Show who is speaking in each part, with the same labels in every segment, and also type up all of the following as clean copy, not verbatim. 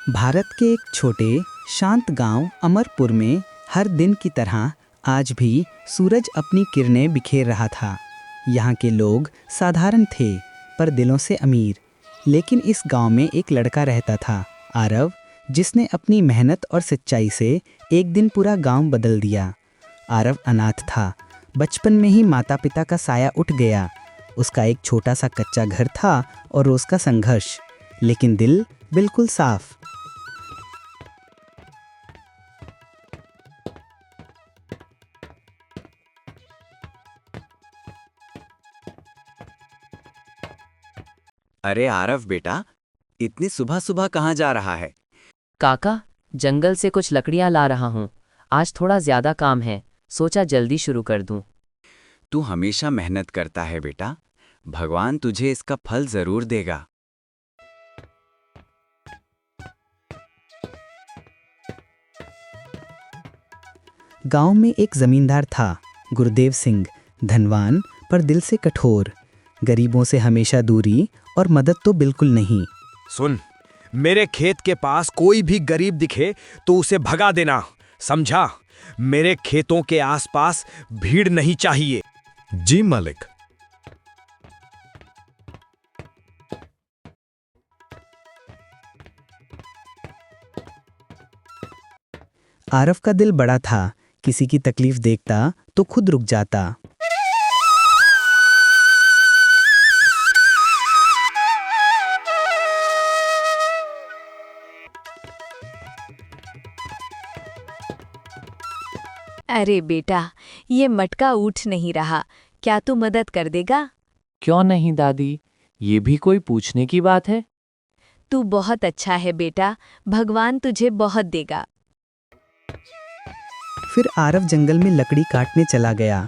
Speaker 1: भारत के एक छोटे शांत गांव अमरपुर में हर दिन की तरह आज भी सूरज अपनी किरणें बिखेर रहा था। यहाँ के लोग साधारण थे पर दिलों से अमीर। लेकिन इस गांव में एक लड़का रहता था, आरव, जिसने अपनी मेहनत और सच्चाई से एक दिन पूरा गांव बदल दिया। आरव अनाथ था। बचपन में ही माता पिता का साया उठ गया। उसका एक छोटा सा कच्चा घर था और रोज का संघर्ष, लेकिन दिल बिल्कुल साफ।
Speaker 2: अरे आरव बेटा, इतनी सुबह सुबह कहाँ जा रहा है?
Speaker 3: काका, जंगल से कुछ लकड़ियां ला रहा हूँ। आज थोड़ा ज्यादा काम है, सोचा जल्दी शुरू कर दूं।
Speaker 2: तू हमेशा मेहनत करता है बेटा, भगवान तुझे इसका फल जरूर देगा।
Speaker 1: गांव में एक जमींदार था, गुरुदेव सिंह। धनवान पर दिल से कठोर। गरीबों से हमेशा दूरी और मदद तो बिल्कुल नहीं।
Speaker 4: सुन, मेरे खेत के पास कोई भी गरीब दिखे तो उसे भगा देना, समझा? मेरे खेतों के आसपास भीड़ नहीं चाहिए।
Speaker 5: जी मालिक।
Speaker 1: आरव का दिल बड़ा था। किसी की तकलीफ देखता तो खुद रुक जाता।
Speaker 6: अरे बेटा, ये मटका उठ नहीं रहा, क्या तू मदद कर देगा?
Speaker 3: क्यों नहीं दादी, ये भी कोई पूछने की बात है।
Speaker 6: तू बहुत अच्छा है बेटा, भगवान तुझे बहुत देगा।
Speaker 1: फिर आरव जंगल में लकड़ी काटने चला गया।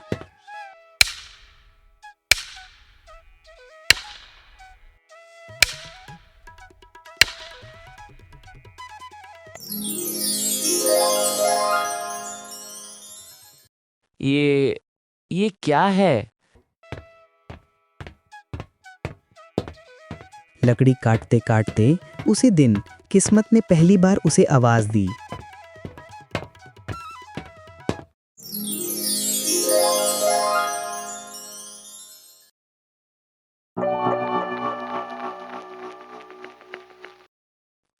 Speaker 3: ये क्या है?
Speaker 1: लकड़ी काटते काटते उसी दिन किस्मत ने पहली बार उसे आवाज दी।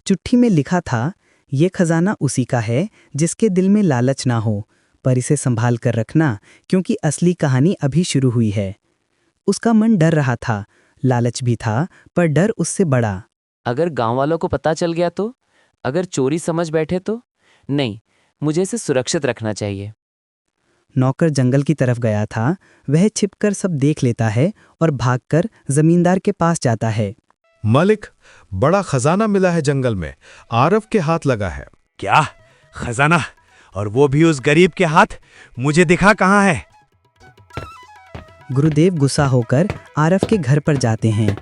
Speaker 1: चिट्ठी में लिखा था, ये खजाना उसी का है जिसके दिल में लालच ना हो, पर इसे संभाल कर रखना क्योंकि असली कहानी अभी शुरू हुई है। उसका मन डर रहा था, लालच भी था, पर डर उससे बड़ा।
Speaker 3: अगर गांव वालों को पता चल गया तो? अगर चोरी समझ बैठे तो? नहीं, मुझे इसे सुरक्षित रखना चाहिए।
Speaker 1: नौकर जंगल की तरफ गया था। वह छिपकर सब देख लेता है और भागकर जमींदार के पास जाता है।
Speaker 5: मालिक, बड़ा खजाना मिला है जंगल में, आरव के हाथ लगा है।
Speaker 4: क्या खजाना? और वो भी उस गरीब के हाथ? मुझे दिखा कहाँ है?
Speaker 1: गुरुदेव गुस्सा होकर आरव के घर पर जाते हैं।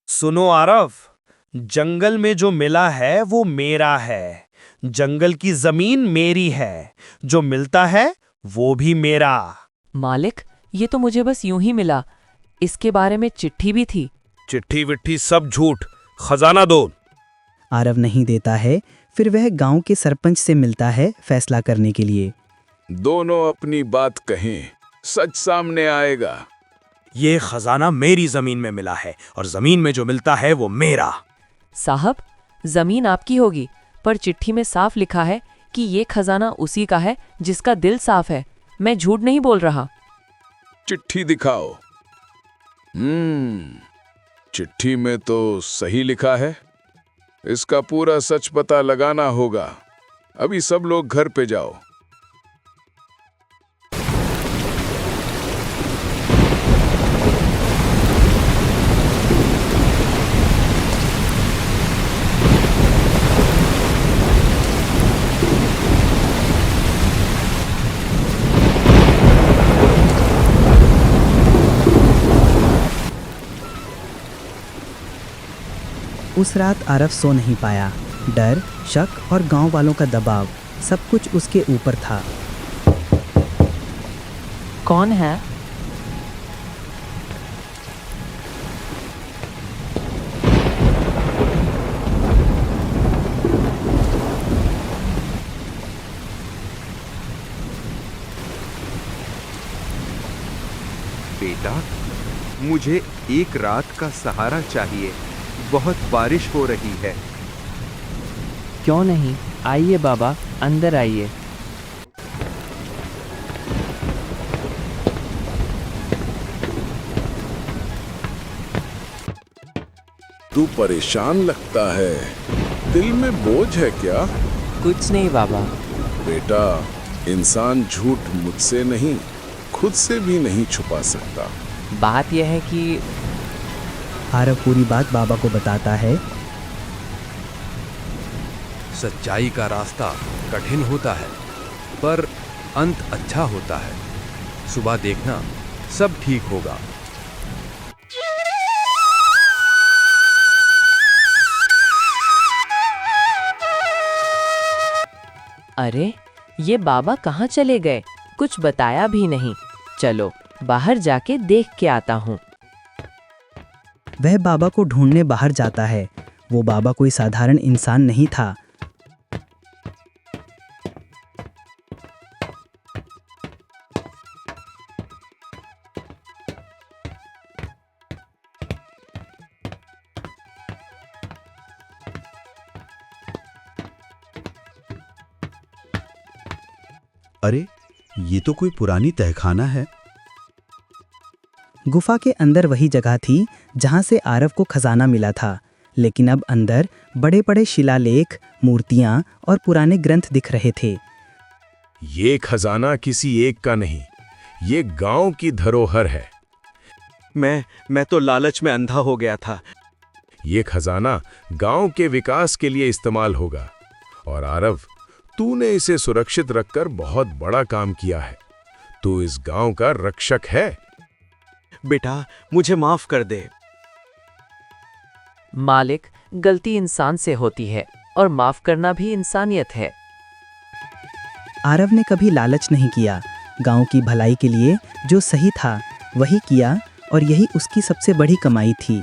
Speaker 4: सुनो आरव, जंगल में जो मिला है वो मेरा है। जंगल की जमीन मेरी है, जो मिलता है वो भी मेरा।
Speaker 3: मालिक, ये तो मुझे बस यूं ही मिला। इसके बारे में चिट्ठी भी थी।
Speaker 4: चिट्ठी विट्ठी सब झूठ, खजाना दो।
Speaker 1: आरव नहीं देता है। फिर वह गांव के सरपंच से मिलता है फैसला करने के लिए।
Speaker 7: दोनों अपनी बात कहें, सच सामने आएगा।
Speaker 4: ये खजाना मेरी जमीन में मिला है और जमीन में जो मिलता है वो मेरा।
Speaker 3: साहब, जमीन आपकी होगी, पर चिट्ठी में साफ लिखा है कि ये खजाना उसी का है जिसका दिल साफ है। मैं झूठ नहीं बोल रहा।
Speaker 7: चिट्ठी दिखाओ। चिट्ठी में तो सही लिखा है। इसका पूरा सच पता लगाना होगा। अभी सब लोग घर पे जाओ।
Speaker 1: उस रात आरव सो नहीं पाया। डर, शक और गांव वालों का दबाव, सब कुछ उसके ऊपर था।
Speaker 3: कौन है?
Speaker 8: बेटा, मुझे एक रात का सहारा चाहिए। बहुत बारिश हो रही है।
Speaker 9: क्यों नहीं, आइए बाबा, अंदर आइए।
Speaker 7: तू परेशान लगता है, दिल में बोझ है क्या?
Speaker 9: कुछ नहीं बाबा।
Speaker 7: बेटा, इंसान झूठ मुझसे नहीं, खुद से भी नहीं छुपा सकता।
Speaker 9: बात यह है कि
Speaker 1: आरव पूरी बात बाबा को बताता है।
Speaker 10: सच्चाई का रास्ता कठिन होता है, पर अंत अच्छा होता है। सुबह देखना, सब ठीक होगा।
Speaker 3: अरे, ये बाबा कहाँ चले गए? कुछ बताया भी नहीं। चलो बाहर जाके देख के आता हूँ।
Speaker 1: वह बाबा को ढूंढने बाहर जाता है। वो बाबा कोई साधारण इंसान नहीं था।
Speaker 11: अरे, ये तो कोई पुरानी तहखाना है।
Speaker 1: गुफा के अंदर वही जगह थी जहां से आरव को खजाना मिला था, लेकिन अब अंदर बड़े बड़े शिलालेख, मूर्तियां और पुराने ग्रंथ दिख रहे थे।
Speaker 12: ये खजाना किसी एक का नहीं, ये गांव की धरोहर है।
Speaker 4: मैं तो लालच में अंधा हो गया था।
Speaker 12: ये खजाना गांव के विकास के लिए इस्तेमाल होगा। और आरव, तूने इसे सुरक्षित रखकर बहुत बड़ा काम किया है। तू इस गांव का रक्षक है।
Speaker 4: बेटा, मुझे माफ कर दे।
Speaker 3: मालिक, गलती इंसान से होती है और माफ करना भी इंसानियत है।
Speaker 1: आरव ने कभी लालच नहीं किया। गांव की भलाई के लिए जो सही था वही किया, और यही उसकी सबसे बड़ी कमाई थी।